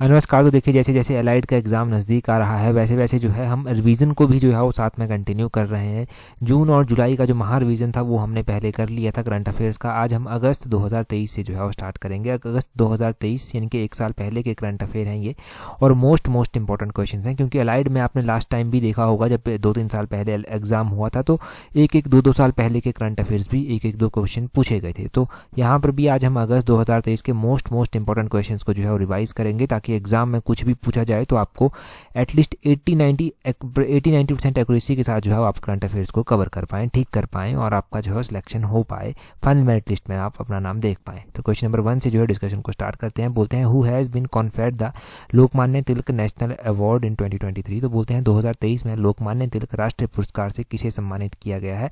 नमस्कार। तो देखिए जैसे जैसे एलाइड का एग्ज़ाम नज़दीक आ रहा है वैसे वैसे जो है हम रिवीजन को भी जो है वो साथ में कंटिन्यू कर रहे हैं। जून और जुलाई का जो महा रिवीजन था वो हमने पहले कर लिया था करंट अफेयर्स का। आज हम अगस्त 2023 से जो है वो स्टार्ट करेंगे। अगस्त 2023 यानी कि 1 साल पहले के करंट अफेयर हैं ये, और मोस्ट इंपॉर्टेंट क्वेश्चन हैं, क्योंकि एलाइड में आपने लास्ट टाइम भी देखा होगा जब 2-3 साल पहले एग्ज़ाम हुआ था तो 1-1, 2-2 साल पहले के करंट अफेयर्स भी 1-1, 2 क्वेश्चन पूछे गए थे। तो यहाँ पर भी आज हम अगस्त 2023 के मोस्ट इंपॉर्टेंट क्वेश्चन को जो है वो रिवाइज करेंगे, ताकि एग्जाम में कुछ भी पूछा जाए तो आपको एटलीस्ट 80-90% एक्यूरेसी के साथ जो है आप करंट अफेयर्स को कवर कर पाएँ, ठीक कर पाएँ, और आपका जो है सिलेक्शन हो पाए, फाइनल मेरिट लिस्ट में आप अपना नाम देख पाएँ। तो क्वेश्चन नंबर 1 से जो है डिस्कशन को स्टार्ट करते हैं। बोलते हैं who has been conferred the Lokmanya Tilak national award in 2023। तो बोलते हैं 2023 में लोकमान्य तिलक राष्ट्रीय पुरस्कार से किसे सम्मानित किया गया है।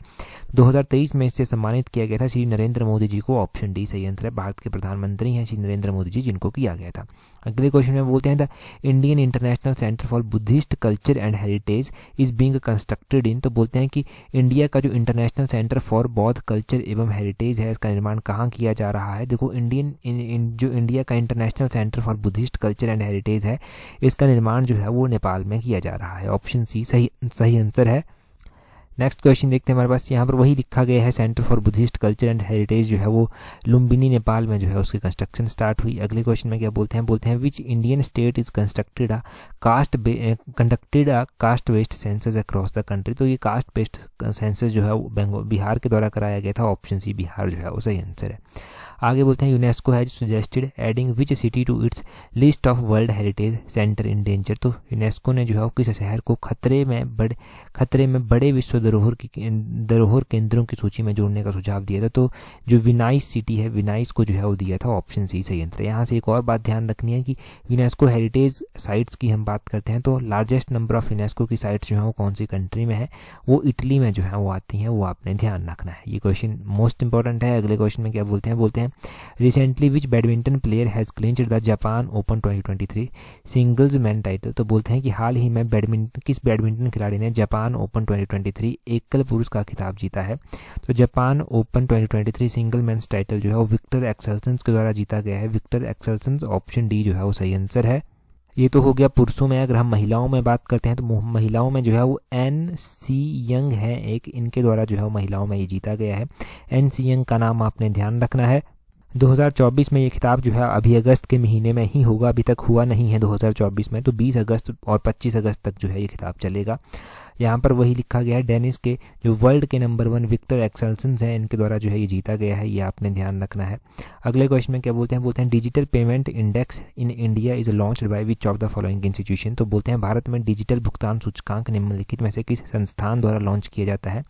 2023 में इससे सम्मानित किया गया था श्री नरेंद्र मोदी जी को। ऑप्शन डी सही आंसर है। भारत के प्रधानमंत्री हैं श्री नरेंद्र मोदी जी, जिनको किया गया था। अगले क्वेश्चन में बोलते हैं the Indian international centre for Buddhist culture and heritage is being constructed in. तो बोलते हैं कि इंडिया का जो इंटरनेशनल सेंटर फॉर बौद्ध कल्चर एवं हेरिटेज है, इसका निर्माण कहाँ किया जा रहा है। देखो जो इंडिया का international centre for Buddhist culture and heritage है, इसका निर्माण जो है वो नेपाल में किया जा रहा है। ऑप्शन सी सही आंसर है। नेक्स्ट क्वेश्चन देखते हैं हमारे पास। यहाँ पर वही लिखा गया है, centre for Buddhist culture and heritage जो है वो लुम्बिनी नेपाल में जो है उसकी कंस्ट्रक्शन स्टार्ट हुई। अगले क्वेश्चन में क्या बोलते हैं which Indian state is conducted a caste based census across the country. तो ये कास्ट बेस्ड सेंसस जो है वो बिहार के द्वारा कराया गया था। ऑप्शन सी बिहार जो है वो सही आंसर है। आगे बोलते हैं UNESCO has suggested adding which city to its list of world heritage center in danger. तो यूनेस्को ने जो है किस शहर को खतरे में बड़े विश्व धरोहर केंद्रों की सूची में जोड़ने का सुझाव दिया था। तो जो विनाइस सिटी है, विनाइस को जो है वो दिया था। ऑप्शन सी सही आंसर है। यहाँ से एक और बात ध्यान रखनी है कि यूनेस्को हेरिटेज साइट्स की हम बात करते हैं तो लार्जेस्ट नंबर ऑफ यूनेस्को की साइट्स जो है वो कौन सी कंट्री में है, वो इटली में जो है वो आती हैं। वो आपने ध्यान रखना है। ये क्वेश्चन मोस्ट इंपॉर्टेंट है। अगले क्वेश्चन में क्या बोलते हैं recently which badminton player has clinched the Japan open 2023 singles man title. तो बोलते हैं कि हाल ही में किस बैडमिंटन खिलाड़ी ने जापान ओपन 2023 एकल पुरुष का खिताब जीता है। तो Japan open 2023 single men's title जो है वो विक्टर एक्सेल्सन के द्वारा जीता गया है। विक्टर एक्सेल्सन, ऑप्शन डी जो है वो सही आंसर है। ये तो हो गया पुरुषों में। अगर हम महिलाओं में बात करते हैं तो महिलाओं में जो है वो एन.सी. यंग है एक, इनके द्वारा जो है वो महिलाओं में ये जीता गया है। एन.सी. यंग का नाम आपने ध्यान रखना है। 2024 में ये खिताब जो है अभी अगस्त के महीने में ही होगा, अभी तक हुआ नहीं है 2024 में। तो 20 अगस्त और 25 अगस्त तक जो है ये खिताब चलेगा। यहाँ पर वही लिखा गया है, डेनिस के जो वर्ल्ड के नंबर 1 विक्टर एक्सेल्सन हैं, इनके द्वारा जो है ये जीता गया है। ये आपने ध्यान रखना है। अगले क्वेश्चन में क्या बोलते हैं digital payment index in India is launched by which of the following institution. तो बोलते हैं भारत में डिजिटल भुगतान सूचकांक निम्नलिखित में से किस संस्थान द्वारा लॉन्च किया जाता है।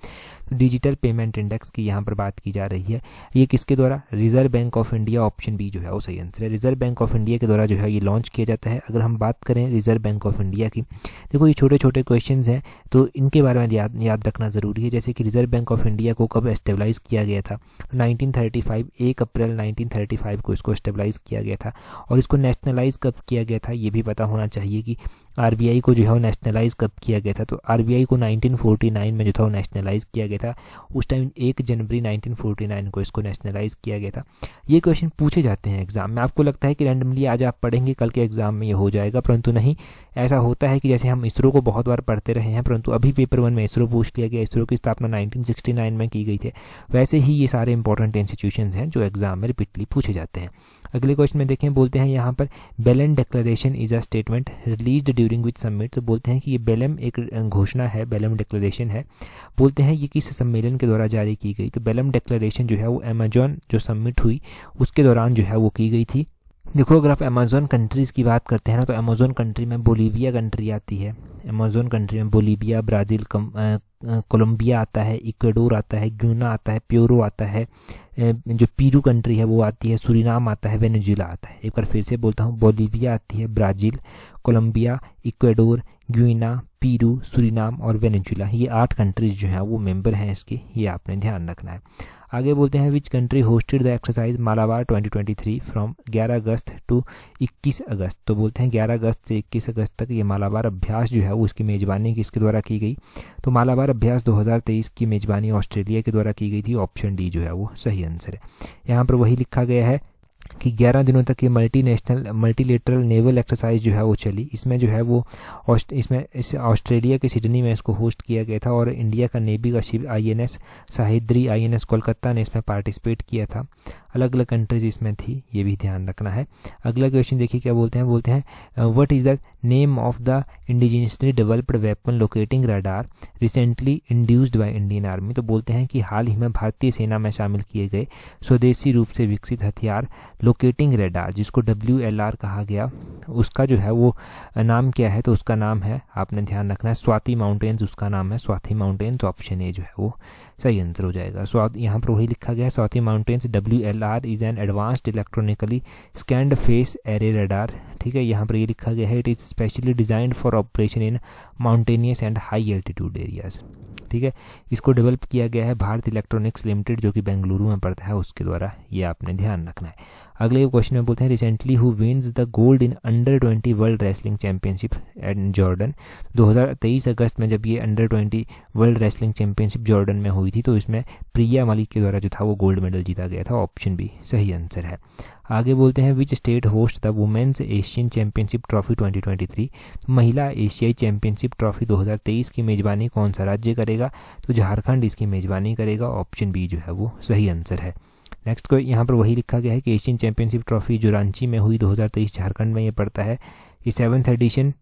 तो डिजिटल पेमेंट इंडेक्स की यहाँ पर बात की जा रही है। ये किसके द्वारा? Reserve Bank of India. Option B जो है वो सही आंसर है। रिजर्व बैंक ऑफ इंडिया के द्वारा जो है ये लॉन्च किया जाता है। अगर हम बात करें रिजर्व बैंक ऑफ इंडिया की, देखो ये छोटे छोटे क्वेश्चन हैं तो इनके बारे में याद रखना ज़रूरी है। जैसे कि रिजर्व बैंक ऑफ इंडिया को कब एस्टेबलाइज़ किया गया था? 1935, 1 अप्रैल 1935 को इसको एस्टेबलाइज़ किया गया था। और इसको नेशनलाइज़ कब किया गया था ये भी पता होना चाहिए कि आरबीआई को जो है वो नेशनलाइज़ कब किया गया था। तो आरबीआई को 1949 में जो था वो नेशनलाइज़ किया गया था। उस टाइम 1 जनवरी 1949 को इसको नेशनलाइज़ किया गया था। ये क्वेश्चन पूछे जाते हैं एग्जाम में। आपको लगता है कि रैंडमली आज आप पढ़ेंगे कल के एग्जाम में ये हो जाएगा, परंतु नहीं। ऐसा होता है कि जैसे हम इसरो को बहुत बार पढ़ते रहे हैं, परंतु अभी पेपर 1 में इसरो पूछ लिया गया। इसरो की स्थापना 1969 में की गई थी। वैसे ही ये सारे इंपॉर्टेंट इंस्टीट्यूशंस हैं जो एग्जाम में रिपीटली पूछे जाते हैं। अगले क्वेश्चन में देखें, बोलते हैं यहाँ पर बेलन declaration is a statement released during which summit. तो बोलते हैं कि ये बेलम एक घोषणा है, बेलम डिक्लेरेशन है। बोलते हैं ये किस सम्मेलन के द्वारा जारी की गई। तो बेलम डिक्लेरेशन जो है वो अमेजॉन जो समिट हुई उसके दौरान जो है वो की गई थी। देखो अगर आप अमेजोन कंट्रीज़ की बात करते हैं ना, तो अमेजोन कंट्री में बोलीविया कंट्री आती है। अमेजोन कंट्री में बोलीविया, ब्राज़ील, कोलंबिया आता है, इक्वाडोर आता है, ग्यूना आता है, प्योरो आता है, जो पीरू कंट्री है वो आती है, सूरीनाम आता है, वेनेजुएला आता है। एक बार फिर से बोलता हूँ, बोलीविया आती है, ब्राज़ील, कोलंबिया, इक्वाडोर, ग्यूना, पीरू, सूरीनाम और वेनेजुएला। ये 8 कंट्रीज जो हैं वो मेंबर हैं इसके। ये आपने ध्यान रखना है। आगे बोलते हैं which country hosted the exercise Malabar 2023 from 11 August to 21 August. तो बोलते हैं 11 अगस्त से 21 अगस्त तक ये मालाबार अभ्यास जो है वो इसकी मेज़बानी किसके द्वारा की गई। तो मालाबार अभ्यास 2023 की मेज़बानी ऑस्ट्रेलिया के द्वारा की गई थी। ऑप्शन डी जो है वो सही आंसर है। यहाँ पर वही लिखा गया है कि 11 दिनों तक ये मल्टीलेटरल नेवल एक्सरसाइज जो है वो चली। इसमें जो है वो इस ऑस्ट्रेलिया के सिडनी में इसको होस्ट किया गया था और इंडिया का नेवी का ship INS Sahyadri, INS Kolkata ने इसमें पार्टिसिपेट किया था। अलग अलग कंट्रीज इसमें थी, ये भी ध्यान रखना है। अगला क्वेश्चन देखिए क्या बोलते हैं what is the name of the indigenously developed weapon locating radar recently induced by Indian army. तो बोलते हैं कि हाल ही में भारतीय सेना में शामिल किए गए स्वदेशी रूप से विकसित हथियार लोकेटिंग रडार, जिसको WLR कहा गया, उसका जो है वो नाम क्या है? तो उसका नाम है, आपने ध्यान रखना है, स्वाति माउंटेन्स उसका नाम है, स्वाति माउंटेन्स। ऑप्शन ए जो है वो सही आंसर हो जाएगा। यहाँ पर वही लिखा गया है, Swati mountains WLR is an advanced electronically scanned face array radar. ठीक है, यहाँ पर ये लिखा गया है, it is specially designed for operation in mountainous and high altitude areas. ठीक है, इसको डेवलप किया गया है भारत इलेक्ट्रॉनिक्स लिमिटेड जो कि बेंगलुरु में पड़ता है, उसके द्वारा। ये आपने ध्यान रखना है। अगले क्वेश्चन में बोलते हैं recently who wins the gold in under twenty world wrestling championship at Jordan. 2023 अगस्त में जब ये under twenty world wrestling championship Jordan में हुई थी, तो इसमें प्रिया मलिक के द्वारा जो था वो गोल्ड मेडल जीता गया था। ऑप्शन बी सही आंसर है। आगे बोलते हैं which state host the women's Asian championship trophy 2023। तो महिला एशियाई चैंपियनशिप ट्रॉफी 2023 की मेज़बानी कौन सा राज्य करेगा? तो झारखंड इसकी मेज़बानी करेगा। ऑप्शन बी जो है वो सही आंसर है। नेक्स्ट को यहाँ पर वही लिखा गया है कि एशियन चैंपियनशिप ट्रॉफी जो रांची में हुई 2023 झारखंड में ये पड़ता है। ये 7th एडिशन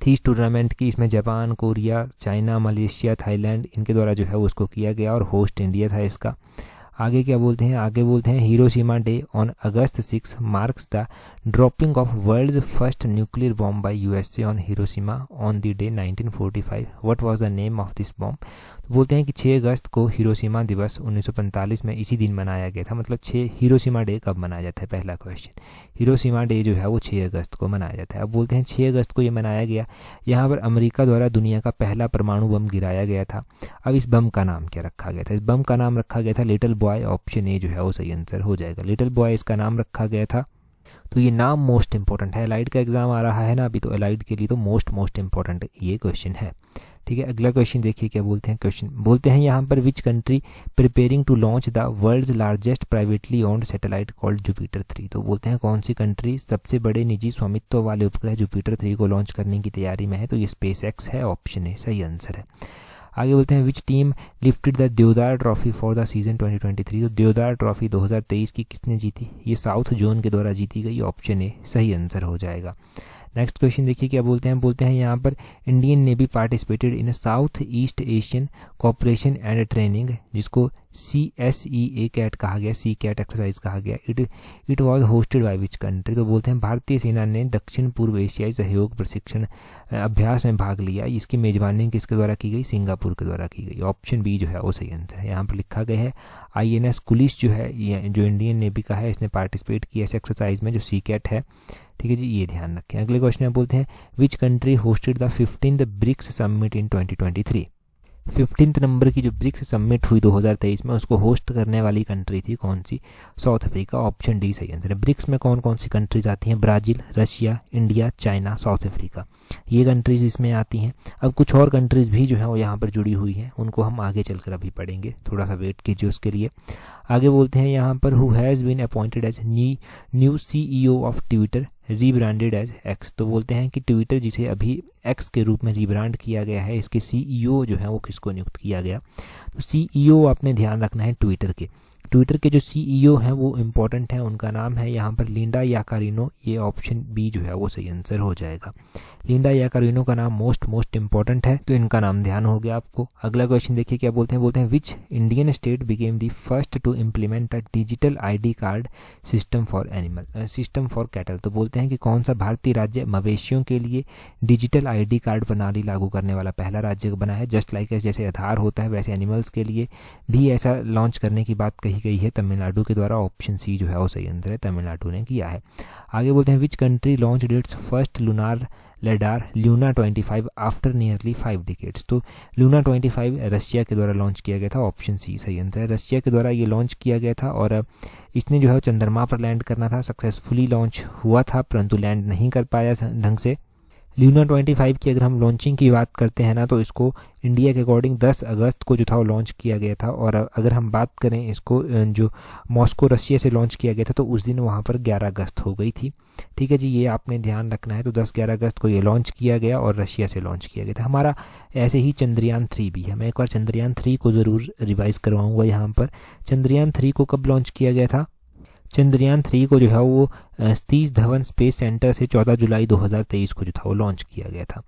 थी इस टूर्नामेंट की। इसमें Japan, Korea, China, Malaysia, Thailand इनके द्वारा जो है वो उसको किया गया और होस्ट इंडिया था इसका। आगे क्या बोलते हैं? आगे बोलते हैं Hiroshima day on August 6 marks the dropping of world's first nuclear bomb by USA on Hiroshima on the day 1945। What was the name of this bomb? तो बोलते हैं कि 6 अगस्त को हिरोशिमा दिवस 1945 में इसी दिन मनाया गया था। मतलब हिरोशिमा डे कब मनाया जाता है? पहला क्वेश्चन। हिरोशिमा डे जो है वो 6 अगस्त को मनाया जाता है। अब बोलते हैं 6 अगस्त को ये मनाया गया, यहाँ पर अमेरिका द्वारा दुनिया का पहला परमाणु बम गिराया गया था। अब इस बम का नाम क्या रखा गया था? इस बम का नाम रखा गया था लिटिल बॉय। ऑप्शन ए जो है वो सही आंसर हो जाएगा। लिटिल बॉय इसका नाम रखा गया था। तो ये नाम मोस्ट इंपॉर्टेंट है, एलाइड का एग्जाम आ रहा है ना अभी, तो एलाइड के लिए तो मोस्ट इंपॉर्टेंट ये क्वेश्चन है। ठीक है, अगला क्वेश्चन देखिए क्या बोलते हैं। क्वेश्चन बोलते हैं यहाँ पर which country preparing to launch the world's largest privately owned satellite called Jupiter 3। तो बोलते हैं कौन सी कंट्री सबसे बड़े निजी स्वामित्व वाले उपग्रह जुपिटर 3 को लॉन्च करने की तैयारी में है? तो ये SpaceX है। ऑप्शन ए सही आंसर है। आगे बोलते हैं विच टीम लिफ्टेड द देवदार ट्रॉफी फॉर द सीजन 2023। तो देवदार ट्रॉफी 2023 की किसने जीती? ये साउथ जोन के द्वारा जीती गई। ऑप्शन ए सही आंसर हो जाएगा। नेक्स्ट क्वेश्चन देखिए क्या बोलते हैं। बोलते हैं यहाँ पर Indian navy participated in south east Asian cooperation and training, जिसको CSEA कैट कहा गया, सी कैट एक्सरसाइज कहा गया। It was hosted by which country. तो बोलते हैं भारतीय सेना ने दक्षिण पूर्व एशियाई सहयोग प्रशिक्षण अभ्यास में भाग लिया। इसकी मेजबानी किसके द्वारा की गई? सिंगापुर के द्वारा की गई। ऑप्शन बी जो है वो सही आंसर है। यहाँ पर लिखा गया है INS कुलिस जो है, ये जो इंडियन नेवी का है, इसने पार्टिसिपेट किया इस एक्सरसाइज में जो सी कैट है। ठीक है जी, ये ध्यान रखें। अगले क्वेश्चन में बोलते हैं which country hosted the 15th BRICS summit in 2023। 15th number की जो ब्रिक्स समिट हुई 2023 में, उसको होस्ट करने वाली कंट्री थी कौन सी? South Africa. ऑप्शन डी सही आंसर है। ब्रिक्स में कौन कौन सी कंट्रीज आती हैं? Brazil, Russia, India, China, South Africa, ये कंट्रीज इसमें आती हैं। अब कुछ और कंट्रीज भी जो है वो यहाँ पर जुड़ी हुई हैं, उनको हम आगे चलकर अभी पढ़ेंगे, थोड़ा सा वेट कीजिए उसके लिए। आगे बोलते हैं यहाँ पर who has been appointed as new CEO of Twitter rebranded as X। तो बोलते हैं कि ट्विटर जिसे अभी X के रूप में रीब्रांड किया गया है, इसके CEO जो है वो किसको नियुक्त किया गया? तो CEO आपने ध्यान रखना है ट्विटर के जो CEO हैं वो इम्पोर्टेंट हैं, उनका नाम है यहाँ पर लिंडा याकारिनो। ये ऑप्शन बी जो है वो सही आंसर हो जाएगा। लिंडा याकारिनो का नाम मोस्ट इंपॉर्टेंट है, तो इनका नाम ध्यान हो गया आपको। अगला क्वेश्चन देखिए क्या बोलते हैं। Which Indian state became the first to implement a digital ID card system for cattle. तो बोलते हैं कि कौन सा भारतीय राज्य मवेशियों के लिए डिजिटल ID कार्ड प्रणाली लागू करने वाला पहला राज्य बना है? जस्ट लाइक जैसे आधार होता है वैसे एनिमल्स के लिए भी ऐसा लॉन्च करने की बात कही गई है तमिलनाडु के द्वारा। ऑप्शन सी जो है वो सही आंसर है, तमिलनाडु ने किया है। आगे बोलते हैं which country launch its first lunar lidar lunar 25 after nearly 5 decades. तो लूना 25 रशिया के द्वारा लॉन्च किया गया था। ऑप्शन सी सही आंसर है, रशिया के द्वारा ये लॉन्च किया गया था और इसने जो है चंद्रमा पर लैंड करना था। सक्सेसफुली लॉन्च हुआ था परंतु लैंड नहीं कर पाया ढंग से, ल्यूना 25 की अगर हम लॉन्चिंग की बात करते हैं ना, तो इसको इंडिया के अकॉर्डिंग 10 अगस्त को जो था वो लॉन्च किया गया था। और अगर हम बात करें इसको जो मॉस्को रशिया से लॉन्च किया गया था, तो उस दिन वहाँ पर 11 अगस्त हो गई थी। ठीक है जी, ये आपने ध्यान रखना है। तो 10-11 अगस्त को ये लॉन्च किया गया और रशिया से लॉन्च किया गया था। हमारा ऐसे ही चंद्रयान 3 भी है। मैं एक बार चंद्रयान 3 को ज़रूर रिवाइज़ करवाऊँगा यहाँ पर। चंद्रयान 3 को कब लॉन्च किया गया था? चंद्रयान 3 को जो है वो सतीश धवन स्पेस सेंटर से 14 जुलाई 2023 को जो था वो लॉन्च किया गया था।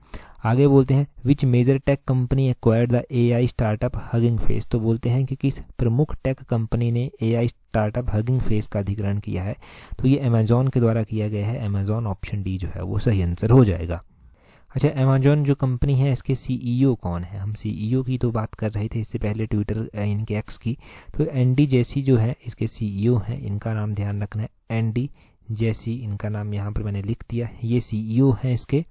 आगे बोलते हैं which major tech company acquired the AI startup Hugging Face. तो बोलते हैं कि किस प्रमुख टेक कंपनी ने एआई स्टार्टअप हगिंग फेस का अधिग्रहण किया है। तो ये अमेजॉन के द्वारा किया गया है। अमेजॉन, ऑप्शन डी जो है वो सही आंसर हो जाएगा। अच्छा, अमेजॉन जो कंपनी है इसके सीईओ कौन है? हम सीईओ की तो बात कर रहे थे इससे पहले, ट्विटर इनके एक्स की। तो एंडी जेसी जो है इसके सीईओ हैं। इनका नाम ध्यान रखना है, एंडी जेसी, इनका नाम यहाँ पर मैंने लिख दिया। ये सीईओ हैं इसके।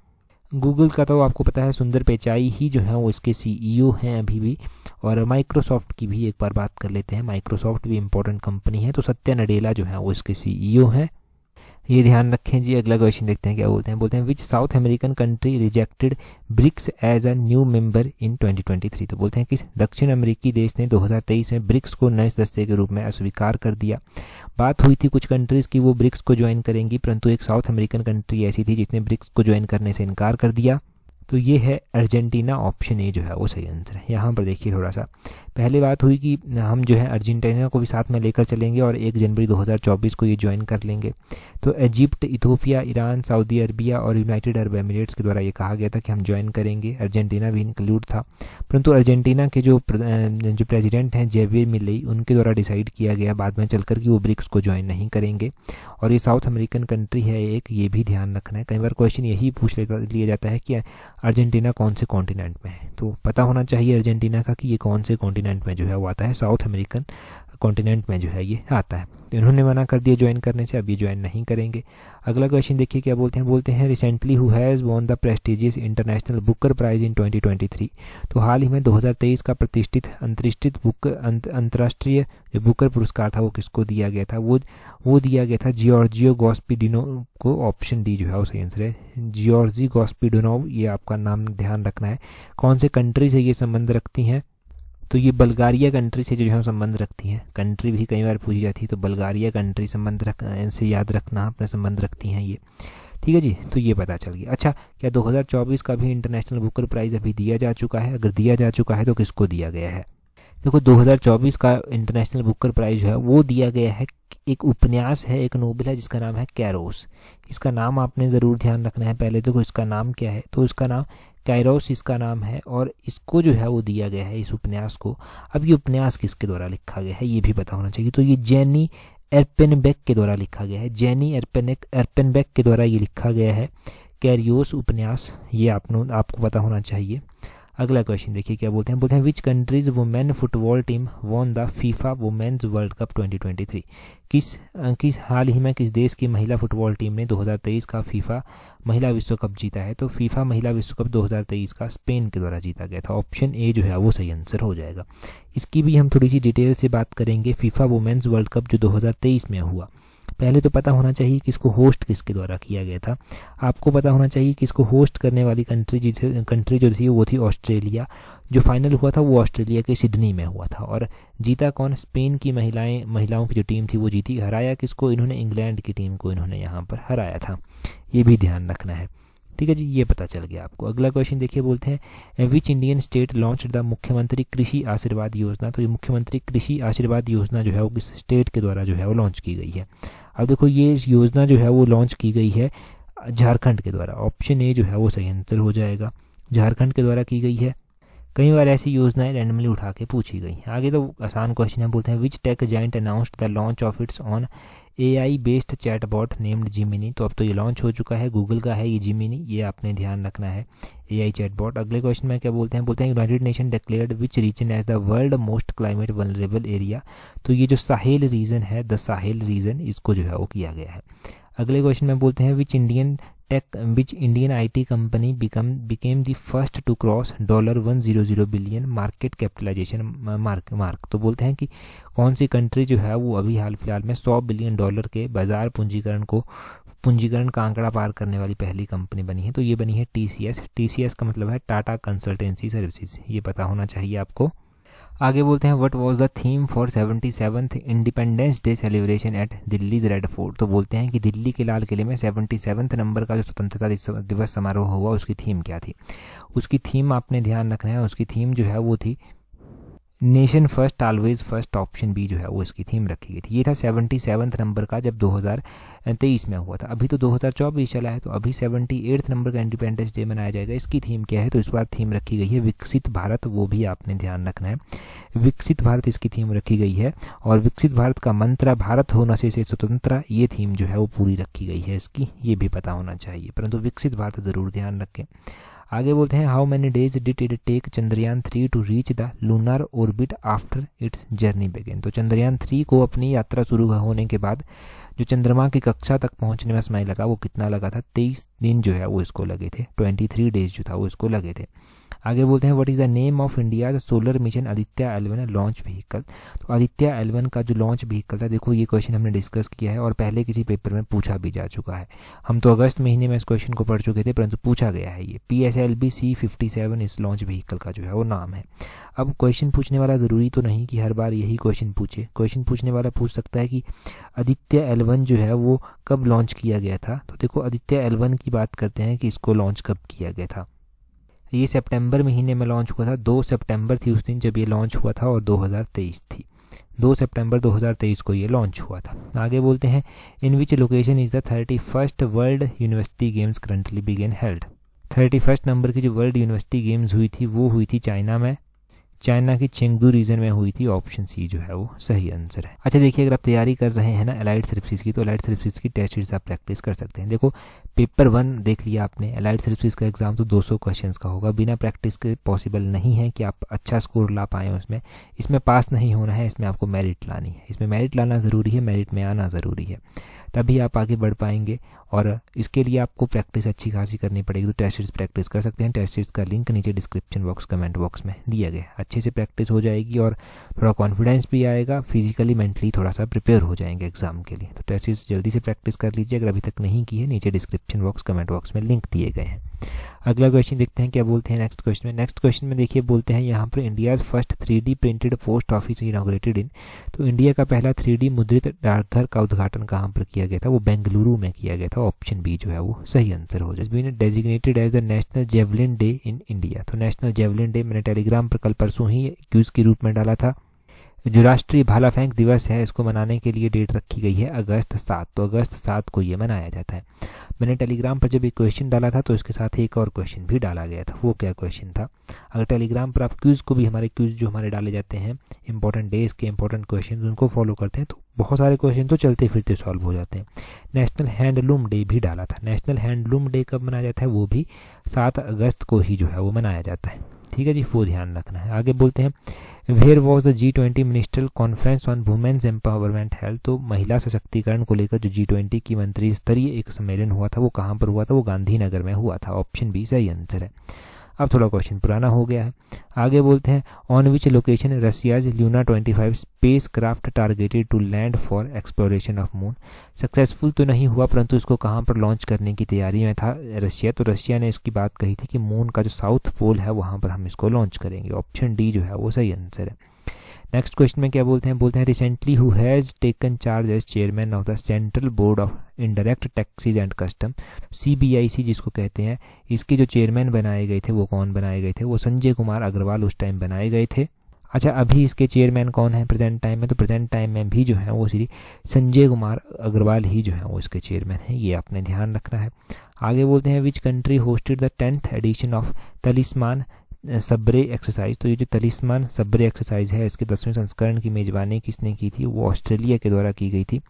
गूगल का तो आपको पता है सुंदर पिचाई ही जो है वो इसके सीईओ हैं अभी भी। और माइक्रोसॉफ्ट की भी एक बार बात कर लेते हैं। माइक्रोसॉफ्ट भी इंपॉर्टेंट कंपनी है। तो सत्या नडेला जो है वो इसके सीईओ हैं। ये ध्यान रखें जी। अगला क्वेश्चन देखते हैं क्या बोलते हैं which South American country rejected BRICS as a new member in 2023। तो बोलते हैं किस दक्षिण अमेरिकी देश ने 2023 में ब्रिक्स को नए सदस्य के रूप में अस्वीकार कर दिया। बात हुई थी कुछ कंट्रीज़ की वो ब्रिक्स को ज्वाइन करेंगी, परंतु एक साउथ अमेरिकन कंट्री ऐसी थी जिसने ब्रिक्स को ज्वाइन करने से इनकार कर दिया। तो ये है अर्जेंटीना, ऑप्शन ए जो है वो सही आंसर है। यहाँ पर देखिए थोड़ा सा पहले बात हुई कि हम जो है अर्जेंटीना को भी साथ में लेकर चलेंगे और 1 जनवरी 2024 को ये ज्वाइन कर लेंगे। तो Egypt, Ethiopia, Iran, Saudi Arabia और यूनाइटेड अरब एमिरेट्स के द्वारा ये कहा गया था कि हम ज्वाइन करेंगे। अर्जेंटीना भी इंक्लूड था, परंतु अर्जेंटीना के जो प्रेसिडेंट हैं जेवियर मिलेई, उनके द्वारा डिसाइड किया गया बाद में चलकर कि वो ब्रिक्स को ज्वाइन नहीं करेंगे। और ये साउथ अमेरिकन कंट्री है एक, ये भी ध्यान रखना है। कई बार क्वेश्चन यही पूछ लिया जाता है कि अर्जेंटीना कौन से कॉन्टिनेंट में है। तो पता होना चाहिए अर्जेंटीना का कि ये कौन से कॉन्टिनेंट में जो है वो आता है। साउथ अमेरिकन कॉन्टिनेंट में जो है ये आता है। तो इन्होंने मना कर दिया ज्वाइन करने से, अब ये ज्वाइन नहीं करेंगे। अगला क्वेश्चन देखिए क्या बोलते हैं recently who has won the prestigious international Booker prize in 2023। तो हाल ही में 2023 का प्रतिष्ठित अंतर्राष्ट्रीय जो बुकर पुरस्कार था वो किसको दिया गया था? वो दिया गया था जियोर्जियो गॉस्पिडिनोव को। ऑप्शन डी जो है वो सही आंसर है, जियोर्जी गॉस्पिडिनोव। ये आपका नाम ध्यान रखना है। कौन से कंट्री से ये संबंध रखती हैं? तो ये बल्गारिया कंट्री से जो है संबंध रखती हैं। कंट्री भी कई बार पूछी जाती है, तो बल्गारिया कंट्री इनसे याद रखना, अपने संबंध रखती हैं ये। ठीक है जी, तो ये पता चल गया। अच्छा, क्या 2024 का भी इंटरनेशनल बुकर प्राइज़ अभी दिया जा चुका है? अगर दिया जा चुका है तो किसको दिया गया है? देखो 2024 का इंटरनेशनल बुकर प्राइज़ जो है वो दिया गया है, एक उपन्यास है, एक नोवेल है जिसका नाम है कैरोस। इसका नाम आपने ज़रूर ध्यान रखना है। पहले तो इसका नाम क्या है? तो इसका नाम कैरोस इसका नाम है और इसको जो है वो दिया गया है, इस उपन्यास को। अब ये उपन्यास किसके द्वारा लिखा गया है ये भी पता होना चाहिए। तो ये जेनी एर्पेनबेक के द्वारा लिखा गया है। जेनी एर्पेनबेक के द्वारा ये लिखा गया है कैरियोस उपन्यास। ये आपको पता होना चाहिए। अगला क्वेश्चन देखिए क्या बोलते हैं which countries women football team won the FIFA women's world cup 2023। किस हाल ही में किस देश की महिला फुटबॉल टीम ने 2023 का फीफा महिला विश्व कप जीता है? तो फीफा महिला विश्व कप 2023 का स्पेन के द्वारा जीता गया था। ऑप्शन ए जो है वो सही आंसर हो जाएगा। इसकी भी हम थोड़ी सी डिटेल से बात करेंगे। फीफा वुमेन्स वर्ल्ड कप जो 2023 में हुआ, पहले तो पता होना चाहिए कि इसको होस्ट किसके द्वारा किया गया था। आपको पता होना चाहिए कि इसको होस्ट करने वाली कंट्री जो थी वो थी ऑस्ट्रेलिया। जो फाइनल हुआ था वो ऑस्ट्रेलिया के सिडनी में हुआ था। और जीता कौन? स्पेन की महिलाओं की जो टीम थी वो जीती। हराया किसको? इन्होंने इंग्लैंड की टीम को इन्होंने यहाँ पर हराया था। ये भी ध्यान रखना है। ठीक है जी, ये पता चल गया आपको। अगला क्वेश्चन देखिए बोलते हैं which Indian state launch the मुख्यमंत्री कृषि आशीर्वाद योजना। तो ये मुख्यमंत्री कृषि आशीर्वाद योजना जो है वो किस स्टेट के द्वारा जो है वो लॉन्च की गई है? अब देखो ये योजना जो है वो लॉन्च की गई है झारखंड के द्वारा। ऑप्शन ए जो है वो सही आंसर हो जाएगा, झारखंड के द्वारा की गई है। कई बार ऐसी योजनाएं रैंडमली उठा के पूछी गई। आगे तो आसान क्वेश्चन है, बोलते हैं which tech giant announced the launch of its on AI based chatbot named Gemini. तो अब तो ये लॉन्च हो चुका है, गूगल का है ये जिमिनी, ये आपने ध्यान रखना है, AI चैटबॉट। अगले क्वेश्चन में क्या बोलते हैं United Nation declared which region as the world most climate vulnerable area. तो ये जो साहेल रीजन है, द साहेल रीजन, इसको जो है वो किया गया है। अगले क्वेश्चन में बोलते हैं which Indian which Indian IT company became the first to cross $100 billion market capitalization mark. तो बोलते हैं कि कौन सी कंट्री जो है वो अभी हाल फिलहाल में $100 बिलियन के बाजार पूंजीकरण का आंकड़ा पार करने वाली पहली कंपनी बनी है। तो ये बनी है TCS। TCS का मतलब है टाटा कंसल्टेंसी सर्विसेज, ये पता होना चाहिए आपको। आगे बोलते हैं what was the theme for 77th independence day celebration at Delhi's Red Fort. तो बोलते हैं कि दिल्ली के लाल किले में 77 नंबर का जो स्वतंत्रता दिवस समारोह हुआ उसकी थीम क्या थी। उसकी थीम आपने ध्यान रखना है, उसकी थीम जो है वो थी nation first always first, option B जो है वो इसकी थीम रखी गई थी। ये था 77 नंबर का जब 2023 में हुआ था। अभी तो 2024 चला है, तो अभी 78 नंबर का इंडिपेंडेंस डे मनाया जाएगा। इसकी थीम क्या है, तो इस बार थीम रखी गई है विकसित भारत, वो भी आपने ध्यान रखना है। विकसित भारत इसकी थीम रखी गई है, और विकसित भारत का मंत्र भारत हो नशे से स्वतंत्र, ये थीम जो है वो पूरी रखी गई है इसकी, ये भी पता होना चाहिए, परंतु विकसित भारत ज़रूर ध्यान रखें। आगे बोलते हैं how many days did it take Chandrayaan 3 to reach the lunar orbit after its journey begin. तो चंद्रयान 3 को अपनी यात्रा शुरू होने के बाद जो चंद्रमा की कक्षा तक पहुंचने में समय लगा वो कितना लगा था, 23 दिन जो है वो इसको लगे थे, 23 डेज जो था वो इसको लगे थे। आगे बोलते हैं what is the name of India solar mission Aditya L1 launch vehicle. तो आदित्य L1 का जो लॉन्च व्हीकल था, देखो ये क्वेश्चन हमने डिस्कस किया है और पहले किसी पेपर में पूछा भी जा चुका है। हम तो अगस्त महीने में इस क्वेश्चन को पढ़ चुके थे, परंतु पूछा गया है। ये PSLV C57 इस लॉन्च व्हीकल का जो है वो नाम है। अब क्वेश्चन पूछने वाला ज़रूरी तो नहीं कि हर बार यही क्वेश्चन पूछे, क्वेश्चन पूछने वाला पूछ सकता है कि आदित्य L1 जो है वो कब लॉन्च किया गया था। तो देखो आदित्य L1 की बात करते हैं कि इसको लॉन्च कब किया गया था। ये सितंबर महीने में लॉन्च हुआ था, 2 सितंबर थी उस दिन जब ये लॉन्च हुआ था, और 2023 थी, 2 सितंबर 2023 को ये लॉन्च हुआ था। आगे बोलते हैं in which location is the 31st world university games currently begin held. 31 नंबर की जो वर्ल्ड यूनिवर्सिटी गेम्स हुई थी वो हुई थी चाइना में, चाइना की चेंगडू रीजन में हुई थी, ऑप्शन सी जो है वो सही आंसर है। अच्छा देखिए, अगर आप तैयारी कर रहे हैं ना एलाइड सर्विसेज की, तो एलाइड सर्विसेज की टेस्ट सीरीज आप प्रैक्टिस कर सकते हैं। देखो पेपर 1 देख लिया आपने, एलाइड सर्विसेज का एग्जाम तो 200 क्वेश्चंस का होगा, बिना प्रैक्टिस के पॉसिबल नहीं है कि आप अच्छा स्कोर ला पाएँ उसमें। इसमें पास नहीं होना है, इसमें आपको मेरिट लानी है, इसमें मेरिट लाना ज़रूरी है, मेरिट में आना ज़रूरी है, तभी आप आगे बढ़ पाएंगे। और इसके लिए आपको प्रैक्टिस अच्छी खासी करनी पड़ेगी, तो टेस्ट सीरीज प्रैक्टिस कर सकते हैं। टेस्ट सीरीज का लिंक नीचे डिस्क्रिप्शन बॉक्स कमेंट बॉक्स में दिया गया। अच्छे से प्रैक्टिस हो जाएगी और थोड़ा कॉन्फिडेंस भी आएगा, फिजिकली मेंटली थोड़ा सा प्रिपेयर हो जाएंगे एग्जाम के लिए। तो टेस्ट सीरीज जल्दी से प्रैक्टिस कर लीजिए, अगर अभी तक नहीं की है नीचे डिस्क्रिप्शन बॉक्स कमेंट बॉक्स में लिंक दिए गए हैं। अगला क्वेश्चन देखते हैं क्या बोलते हैं नेक्स्ट क्वेश्चन में। नेक्स्ट क्वेश्चन में देखिए बोलते हैं यहाँ पर India's first 3D printed post office inaugurated इन। तो इंडिया का पहला 3D मुद्रित डाकघर का उद्घाटन कहाँ पर किया गया था, वो बेंगलुरु में किया गया था, ऑप्शन बी जो है वो सही आंसर हो जाए। Designated as the national javelin day in India. तो नेशनल जेवलिन डे मैंने टेलीग्राम पर कल परसों ही क्यूज के रूप में डाला था। जो राष्ट्रीय भाला फेंक दिवस है इसको मनाने के लिए डेट रखी गई है अगस्त 7, तो अगस्त 7 को ये मनाया जाता है। मैंने टेलीग्राम पर जब एक क्वेश्चन डाला था तो इसके साथ एक और क्वेश्चन भी डाला गया था, वो क्या क्वेश्चन था। अगर टेलीग्राम पर आप क्यूज़ को भी, हमारे क्यूज़ जो हमारे डाले जाते हैं इंपॉर्टेंट डेज के इंपॉर्टेंट क्वेश्चन, उनको फॉलो करते हैं तो बहुत सारे क्वेश्चन तो चलते फिरते सॉल्व हो जाते हैं। नेशनल हैंडलूम डे भी डाला था। नेशनल हैंडलूम डे कब मनाया जाता है, वो भी 7 अगस्त को ही जो है वो मनाया जाता है। ठीक है जी, वो ध्यान रखना है। आगे बोलते हैं where was the G20 ministerial conference on women's empowerment health. तो महिला सशक्तिकरण को लेकर जो G20 की मंत्री स्तरीय एक सम्मेलन हुआ था वो कहाँ पर हुआ था, वो गांधीनगर में हुआ था, ऑप्शन बी सही आंसर है। अब थोड़ा क्वेश्चन पुराना हो गया है। आगे बोलते हैं on which location Russia's Luna 25 space craft targeted to land for exploration of moon. Successful तो नहीं हुआ, परंतु इसको कहाँ पर लॉन्च करने की तैयारी में था रशिया। तो रशिया ने इसकी बात कही थी कि मून का जो साउथ पोल है वहाँ पर हम इसको लॉन्च करेंगे, ऑप्शन डी जो है वो सही आंसर है। नेक्स्ट क्वेश्चन में क्या बोलते हैं recently who has taken charge as chairman of the central board of indirect taxes and custom. CBIC जिसको कहते हैं, इसके जो चेयरमैन बनाए गए थे वो कौन बनाए गए थे, वो संजय कुमार अग्रवाल उस टाइम बनाए गए थे। अच्छा अभी इसके चेयरमैन कौन है प्रेजेंट टाइम में, तो प्रेजेंट टाइम में भी जो है वो श्री संजय कुमार अग्रवाल ही जो है वो इसके चेयरमैन हैं, ये आपने ध्यान रखना है। आगे बोलते हैं which country hosted the 10th edition of Talisman Sabre exercise. तो ये जो तलिस्मान सबरे एक्सरसाइज है इसके 10वें संस्करण की मेजबानी किसने की थी, वो ऑस्ट्रेलिया के द्वारा की गई थी,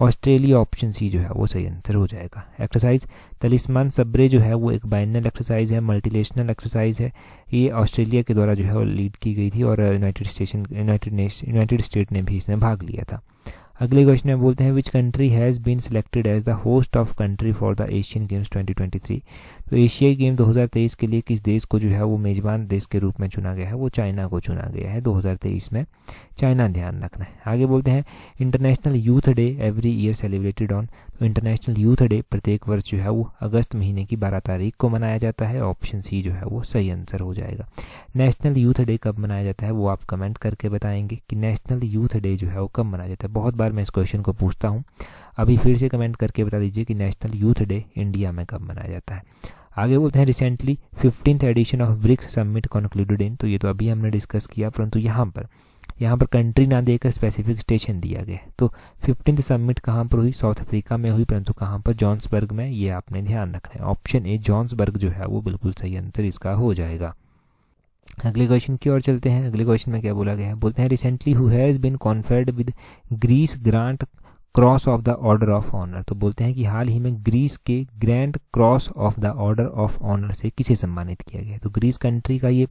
ऑस्ट्रेलिया, ऑप्शन सी जो है वो सही आंसर हो जाएगा। एक्सरसाइज तलिस्मान सबरे जो है वो एक बाइनल एक्सरसाइज है, मल्टीनेशनल एक्सरसाइज है, ये ऑस्ट्रेलिया के द्वारा जो है वो लीड की गई थी और यूनाइटेड स्टेट ने भी इसमें भाग लिया था। अगले क्वेश्चन में बोलते हैं which country has been selected as the host of country for the Asian games 2023। तो एशियाई गेम 2023 के लिए किस देश को जो है वो मेज़बान देश के रूप में चुना गया है, वो चाइना को चुना गया है 2023 में। चाइना ध्यान रखना है। आगे बोलते हैं international youth day every year celebrated on. तो इंटरनेशनल यूथ डे प्रत्येक वर्ष जो है वो अगस्त महीने की 12 तारीख को मनाया जाता है। ऑप्शन सी जो है वो सही आंसर हो जाएगा। नेशनल यूथ डे कब मनाया जाता है वो आप कमेंट करके बताएंगे कि नेशनल यूथ डे जो है वो कब मनाया जाता है। बहुत बार मैं इस क्वेश्चन को पूछता हूँ, अभी फिर से कमेंट करके बता दीजिए कि नेशनल यूथ डे इंडिया में कब मनाया जाता है। आगे बोलते हैं recently 15th edition of BRICS summit concluded in. तो ये तो अभी हमने डिस्कस किया, परंतु यहाँ पर कंट्री ना देकर स्पेसिफिक स्टेशन दिया गया। तो 15th समिट कहाँ पर हुई, साउथ अफ्रीका में हुई, परंतु कहाँ पर, जॉन्सबर्ग में। ये आपने ध्यान रखना है। ऑप्शन ए जॉन्सबर्ग जो है वो बिल्कुल सही आंसर इसका हो जाएगा। अगले क्वेश्चन की ओर चलते हैं। अगले क्वेश्चन में क्या बोला गया है, बोलते हैं recently who has been conferred with Greece grant cross of the order of honour. तो बोलते हैं कि हाल ही में ग्रीस के grand cross of the order of honour से किसे सम्मानित किया गया। तो ग्रीस कंट्री का ये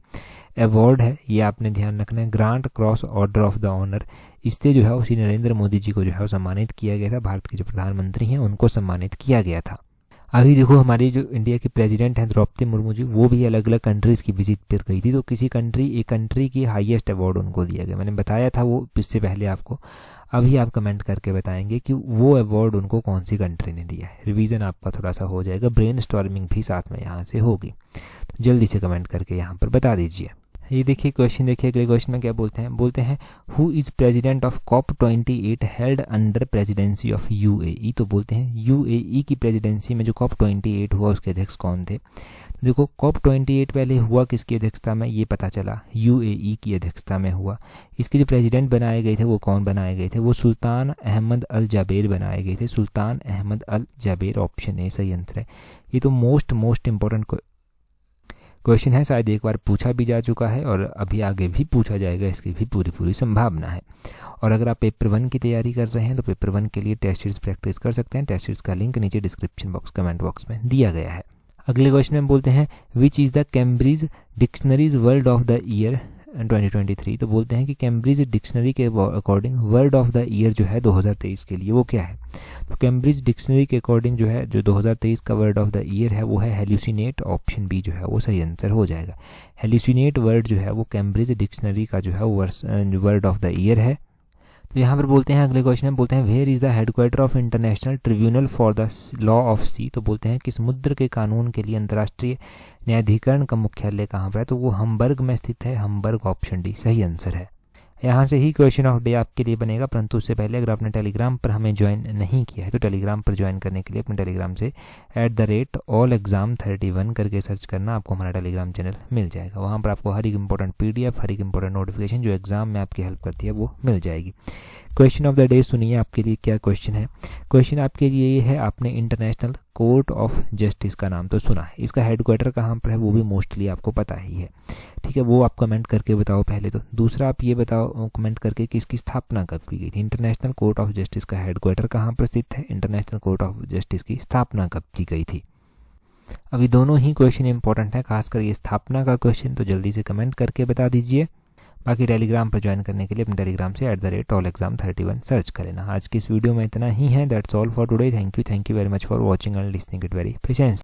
अवार्ड है, ये आपने ध्यान रखना है, grand cross order of the honour. इससे जो है उसी नरेंद्र मोदी जी को जो है सम्मानित किया गया था। भारत के जो प्रधानमंत्री हैं उनको सम्मानित किया गया था। अभी देखो हमारी जो इंडिया की प्रेसिडेंट हैं द्रौपदी मुर्मू जी, वो भी अलग अलग कंट्रीज़ की विजिट पर गई थी। तो किसी एक कंट्री की हाईएस्ट अवार्ड उनको दिया गया। मैंने बताया था वो इससे पहले आपको। अभी आप कमेंट करके बताएंगे कि वो अवार्ड उनको कौन सी कंट्री ने दिया है। रिवीजन आपका थोड़ा सा हो जाएगा, ब्रेन स्टॉर्मिंग भी साथ में यहाँ से होगी। तो जल्दी से कमेंट करके यहाँ पर बता दीजिए। ये देखिए क्वेश्चन, देखिए अगले क्वेश्चन में क्या बोलते हैं who is president of COP28 held under presidency of UAE। तो बोलते हैं UAE की प्रेसिडेंसी में जो COP28 हुआ उसके अध्यक्ष कौन थे। देखो COP28 पहले हुआ किसकी अध्यक्षता में, ये पता चला UAE की अध्यक्षता में हुआ। इसके जो प्रेसिडेंट बनाए गए थे वो कौन बनाए गए थे, वो सुल्तान अहमद अल जाबेर बनाए गए थे। सुल्तान Ahmad Al Jaber, option A सही आंसर है। ये तो मोस्ट इंपॉर्टेंट क्वेश्चन है, शायद एक बार पूछा भी जा चुका है और अभी आगे भी पूछा जाएगा, इसकी भी पूरी संभावना है। और अगर आप पेपर 1 की तैयारी कर रहे हैं तो पेपर 1 के लिए टेस्ट सीरीज प्रैक्टिस कर सकते हैं। टेस्ट सीरीज का लिंक नीचे डिस्क्रिप्शन बॉक्स, कमेंट बॉक्स में दिया गया है। अगले क्वेश्चन में बोलते हैं which is the Cambridge dictionaries word of the year 2023। तो बोलते हैं कि कैम्ब्रिज डिक्शनरी के according word of the year जो है 2023 के लिए वो क्या है। तो कैम्ब्रिज डिक्शनरी के अकॉर्डिंग जो है जो 2023 का वर्ड ऑफ द ईयर है वो है हेल्यूसिनेट। ऑप्शन बी जो है वो सही आंसर हो जाएगा। हेल्यूसिनेट वर्ड जो है वो कैम्ब्रिज डिक्शनरी का जो है वो वर्ड ऑफ द ईयर है। तो यहाँ पर बोलते हैं अगले क्वेश्चन में बोलते हैं where is the headquarter of International Tribunal for the Law of the. Sea बोलते हैं कि समुद्र के कानून के लिए अंतर्राष्ट्रीय न्यायाधिकरण का मुख्यालय कहाँ पर है। तो वो हम्बर्ग में स्थित है। हम्बर्ग, ऑप्शन डी सही आंसर है। यहाँ से ही क्वेश्चन ऑफ डे आपके लिए बनेगा, परंतु उससे पहले अगर आपने टेलीग्राम पर हमें ज्वाइन नहीं किया है तो टेलीग्राम पर ज्वाइन करने के लिए अपने टेलीग्राम से @allexam31 करके सर्च करना, आपको हमारा टेलीग्राम चैनल मिल जाएगा। वहाँ पर आपको हर एक इंपॉर्टेंट PDF, हर एक इंपॉर्टेंट नोटिफिकेशन जो एग्जाम में आपकी हेल्प करती है वो मिल जाएगी। क्वेश्चन ऑफ द डे सुनिए, आपके लिए क्या क्वेश्चन है। क्वेश्चन आपके लिए ये है, आपने इंटरनेशनल कोर्ट ऑफ जस्टिस का नाम तो सुना है, इसका हेडक्वार्टर कहाँ पर है वो भी मोस्टली आपको पता ही है, ठीक है। वो आप कमेंट करके बताओ पहले तो। दूसरा आप ये बताओ कमेंट करके कि इसकी स्थापना कब की गई थी। इंटरनेशनल कोर्ट ऑफ जस्टिस का हेडक्वार्टर कहाँ पर स्थित है, इंटरनेशनल कोर्ट ऑफ जस्टिस की स्थापना कब की गई थी। अभी दोनों ही क्वेश्चन इंपॉर्टेंट है, खासकर ये स्थापना का क्वेश्चन, तो जल्दी से कमेंट करके बता दीजिए। बाकी टेलीग्राम पर ज्वाइन करने के लिए अपने टेलीग्राम से @allexam31 सर्च कर लेना। आज की इस वीडियो में इतना ही है। That's all for today. Thank you very much for watching and listening it very patience.